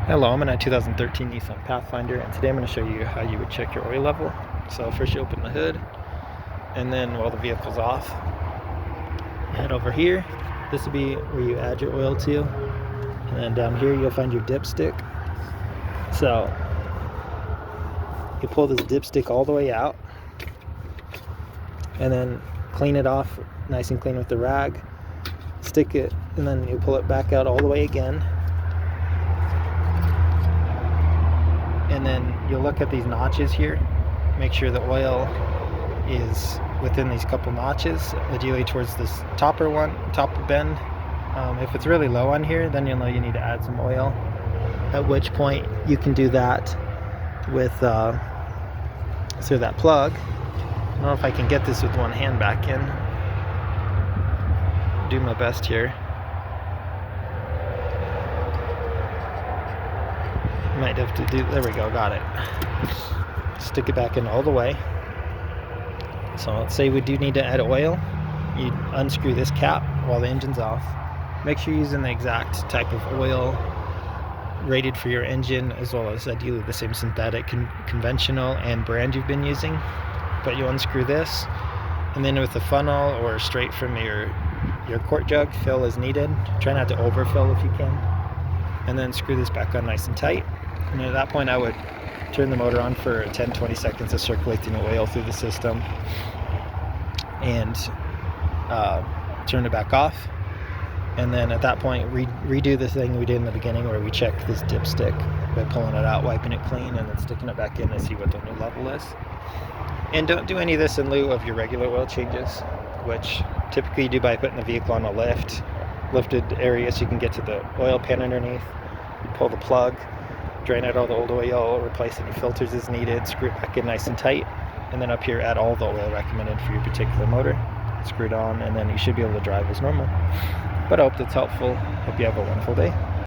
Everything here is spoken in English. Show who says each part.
Speaker 1: Hello, I'm in a 2013 Nissan Pathfinder, and today I'm going to show you how you would check your oil level. So first you open the hood, and then while the vehicle's off, you head over here. This will be where you add your oil to, and then down here you'll find your dipstick. So you pull this dipstick all the way out, and then clean it off nice and clean with the rag. Stick it, and then you pull it back out all the way again. And then you'll look at these notches here, make sure the oil is within these couple notches, ideally towards this top bend. If it's really low on here, then you'll know you need to add some oil, at which point you can do that with through that plug. I don't know if I can get this with one hand back in. Do my best here. Might have to do, there we go, got it. Stick it back in all the way. So let's say we do need to add oil. You unscrew this cap while the engine's off. Make sure you're using the exact type of oil rated for your engine, as well as ideally the same synthetic, conventional, and brand you've been using. But you unscrew this, and then with the funnel or straight from your quart jug, fill as needed. Try not to overfill if you can. And then screw this back on nice and tight. And at that point I would turn the motor on for 10-20 seconds of circulating the oil through the system, and turn it back off. And then at that point redo the thing we did in the beginning, where we check this dipstick by pulling it out, wiping it clean, and then sticking it back in to see what the new level is. And don't do any of this in lieu of your regular oil changes, which typically you do by putting the vehicle on a lifted area so you can get to the oil pan underneath. You pull the plug, drain out all the old oil, replace any filters as needed, screw it back in nice and tight, and then up here add all the oil recommended for your particular motor. Screw it on, and then you should be able to drive as normal. But I hope that's helpful. Hope you have a wonderful day.